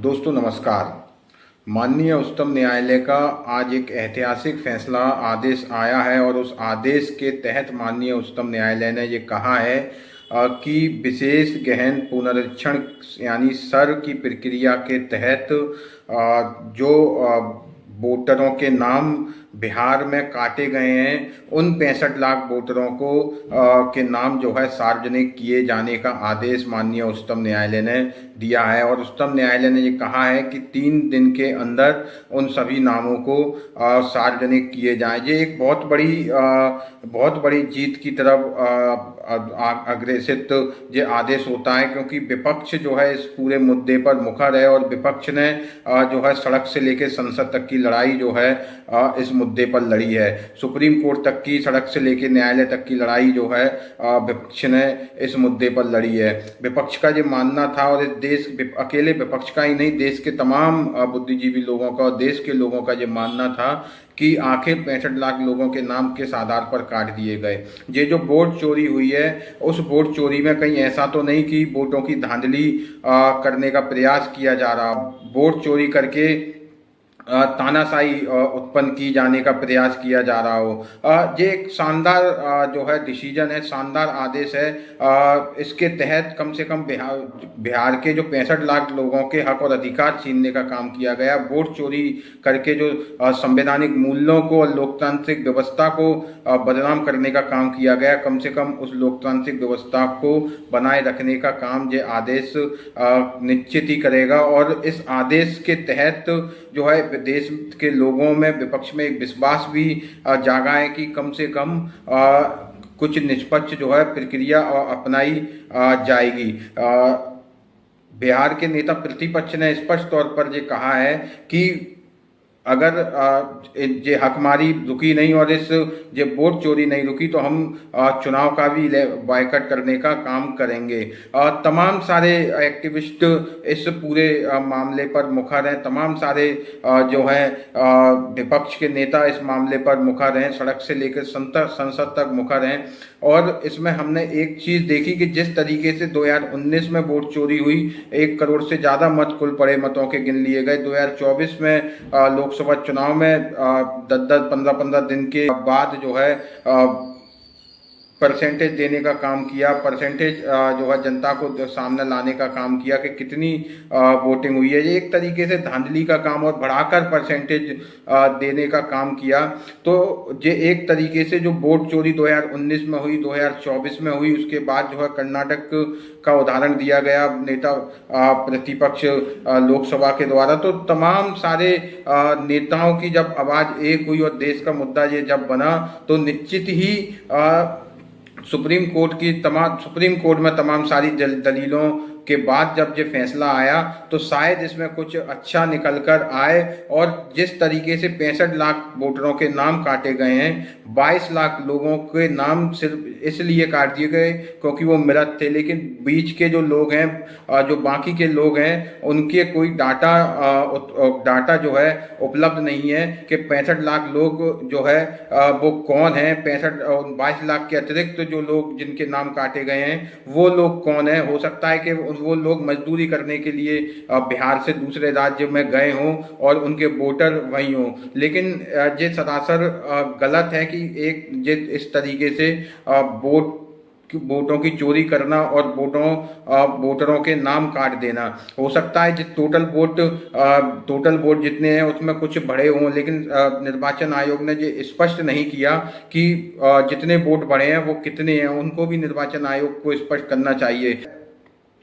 दोस्तों नमस्कार। माननीय उच्चतम न्यायालय का आज एक ऐतिहासिक फैसला आदेश आया है और उस आदेश के तहत माननीय उच्चतम न्यायालय ने ये कहा है कि विशेष गहन पुनरीक्षण यानी सर की प्रक्रिया के तहत जो वोटरों के नाम बिहार में काटे गए हैं उन 65 लाख वोटरों को के नाम जो है सार्वजनिक किए जाने का आदेश माननीय उच्चतम न्यायालय ने दिया है। और उच्चतम न्यायालय ने ये कहा है कि 3 दिन के अंदर उन सभी नामों को सार्वजनिक किए जाएं। ये एक बहुत बड़ी जीत की तरफ अग्रसित ये आदेश होता है, क्योंकि विपक्ष जो है इस पूरे मुद्दे पर मुखर है और विपक्ष ने जो है सड़क से लेकर संसद तक की लड़ाई जो है इस मुद्दे पर लड़ी है। सुप्रीम कोर्ट तक की, सड़क से लेकर न्यायालय तक की लड़ाई जो है विपक्ष ने इस मुद्दे पर लड़ी है। विपक्ष का ये मानना था, और देश अकेले विपक्ष का ही नहीं, देश के तमाम बुद्धिजीवी लोगों का और देश के लोगों का ये मानना था कि आखिर 65 लाख लोगों के नाम किस आधार पर काट दिए गए। ये जो वोट चोरी हुई है, उस वोट चोरी में कहीं ऐसा तो नहीं कि वोटों की धांधली करने का प्रयास किया जा रहा, वोट चोरी करके तानाशाही उत्पन्न की जाने का प्रयास किया जा रहा हो। ये एक शानदार जो है डिसीजन है, शानदार आदेश है। इसके तहत कम से कम बिहार के जो 65 लाख लोगों के हक और अधिकार छीनने का काम किया गया, वोट चोरी करके जो संवैधानिक मूल्यों को और लोकतांत्रिक व्यवस्था को बदनाम करने का काम किया गया, कम से कम उस लोकतांत्रिक व्यवस्था को बनाए रखने का काम ये आदेश निश्चित ही करेगा। और इस आदेश के तहत जो है देश के लोगों में, विपक्ष में एक विश्वास भी जागा है कि कम से कम कुछ निष्पक्ष जो है प्रक्रिया अपनाई जाएगी। बिहार के नेता प्रतिपक्ष ने स्पष्ट तौर पर ये कहा है कि अगर ये हकमारी रुकी नहीं और ये वोट चोरी नहीं रुकी तो हम चुनाव का भी बायकॉट करने का काम करेंगे। तमाम सारे एक्टिविस्ट इस पूरे मामले पर मुखर हैं, तमाम सारे जो है विपक्ष के नेता इस मामले पर मुखर हैं, सड़क से लेकर संसद तक मुखर हैं। और इसमें हमने एक चीज़ देखी कि जिस तरीके से 2019 में वोट चोरी हुई, 1 करोड़ से ज़्यादा मत कुल पड़े मतों के गिन लिए गए। 2024 में लोकसभा चुनाव में 10-10, 15-15 दिन के बाद जो है परसेंटेज देने का काम किया, परसेंटेज जो है जनता को सामने लाने का काम किया कि कितनी वोटिंग हुई है। ये एक तरीके से धांधली का काम और बढ़ाकर परसेंटेज देने का काम किया। तो ये एक तरीके से जो वोट चोरी 2019 में हुई, 2024 में हुई, उसके बाद जो है कर्नाटक का उदाहरण दिया गया नेता प्रतिपक्ष लोकसभा के द्वारा। तो तमाम सारे नेताओं की जब आवाज़ एक हुई और देश का मुद्दा ये जब बना, तो निश्चित ही सुप्रीम कोर्ट में तमाम सारी दलीलों के बाद जब ये फैसला आया तो शायद इसमें कुछ अच्छा निकल कर आए। और जिस तरीके से 65 लाख वोटरों के नाम काटे गए हैं, 22 लाख लोगों के नाम सिर्फ इसलिए काट दिए गए क्योंकि वो मृत थे, लेकिन बीच के जो लोग हैं, जो बाकी के लोग हैं, उनके कोई डाटा जो है उपलब्ध नहीं है कि 65 लाख लोग जो है वो कौन है। 22 लाख के अतिरिक्त जो लोग जिनके नाम काटे गए हैं वो लोग कौन है। हो सकता है कि वो लोग मजदूरी करने के लिए बिहार से दूसरे राज्य में गए हों और उनके वोटर वहीं हों, लेकिन ये सरासर गलत है कि इस तरीके से वोटों की चोरी करना और वोटरों के नाम काट देना। हो सकता है टोटल वोट जितने हैं उसमें कुछ बढ़े हों, लेकिन निर्वाचन आयोग ने ये स्पष्ट नहीं किया कि जितने वोट बढ़े हैं वो कितने हैं। उनको भी निर्वाचन आयोग को स्पष्ट करना चाहिए।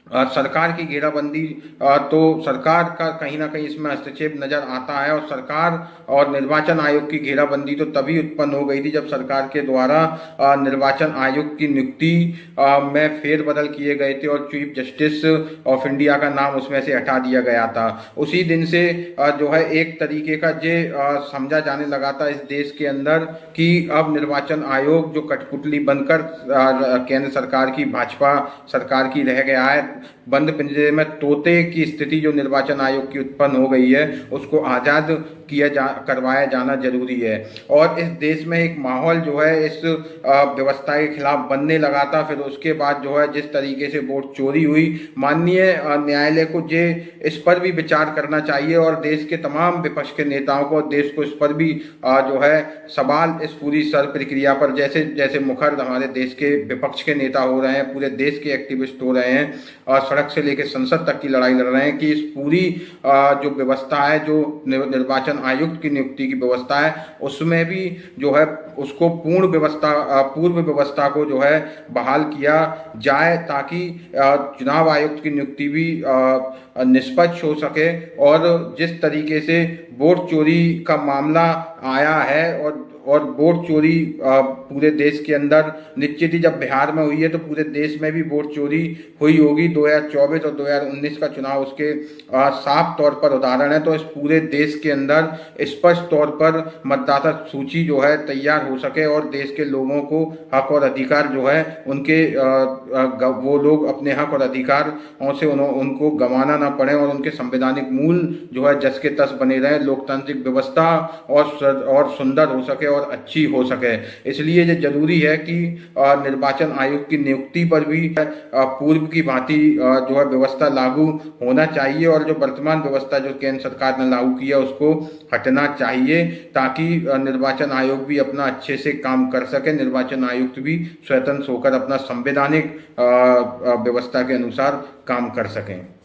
सरकार की घेराबंदी, तो सरकार का कहीं ना कहीं इसमें हस्तक्षेप नजर आता है। और सरकार और निर्वाचन आयोग की घेराबंदी तो तभी उत्पन्न हो गई थी जब सरकार के द्वारा निर्वाचन आयोग की नियुक्ति में फेरबदल किए गए थे और चीफ जस्टिस ऑफ इंडिया का नाम उसमें से हटा दिया गया था। उसी दिन से जो है एक तरीके का समझा जाने लगा था इस देश के अंदर कि अब निर्वाचन आयोग जो कठपुतली बनकर केंद्र सरकार की, भाजपा सरकार की रह गया है। बंद पिंजरे में तोते की स्थिति जो निर्वाचन आयोग की उत्पन्न हो गई है उसको आज़ाद करवाया जाना जरूरी है। और इस देश में एक माहौल जो है इस व्यवस्था के खिलाफ बनने लगा था। फिर उसके बाद जो है जिस तरीके से वोट चोरी हुई, माननीय न्यायालय को इस पर भी विचार करना चाहिए और देश के तमाम विपक्ष के नेताओं को देश को इस पर भी जो है सवाल इस पूरी सर प्रक्रिया पर, जैसे जैसे मुखर हमारे देश के विपक्ष के नेता हो रहे हैं, पूरे देश के एक्टिविस्ट हो रहे हैं और सड़क से लेकर संसद तक की लड़ाई लड़ रहे हैं कि इस पूरी जो व्यवस्था है, जो निर्वाचन आयुक्त की नियुक्ति की व्यवस्था है, उसमें भी जो है उसको पूर्व व्यवस्था को जो है बहाल किया जाए ताकि चुनाव आयुक्त की नियुक्ति भी निष्पक्ष हो सके। और जिस तरीके से वोट चोरी का मामला आया है और वोट चोरी पूरे देश के अंदर निश्चित ही जब बिहार में हुई है तो पूरे देश में भी वोट चोरी हुई होगी। 2024 और 2019 का चुनाव उसके साफ तौर पर उदाहरण है। तो इस पूरे देश के अंदर स्पष्ट तौर पर मतदाता सूची जो है तैयार हो सके और देश के लोगों को हक और अधिकार जो है उनके वो लोग अपने हक और अधिकारों से उनको गंवाना ना पड़े और उनके संवैधानिक मूल जो है जस के तस बने रहे, लोकतांत्रिक व्यवस्था और सुंदर हो सके और अच्छी हो सके। इसलिए ये जरूरी है कि निर्वाचन आयोग की नियुक्ति पर भी पूर्व की भांति जो है व्यवस्था लागू होना चाहिए और जो वर्तमान व्यवस्था जो केंद्र सरकार ने लागू किया उसको हटना चाहिए ताकि निर्वाचन आयोग भी अपना अच्छे से काम कर सके, निर्वाचन आयुक्त भी स्वतंत्र होकर अपना संवैधानिक व्यवस्था के अनुसार काम कर सकें।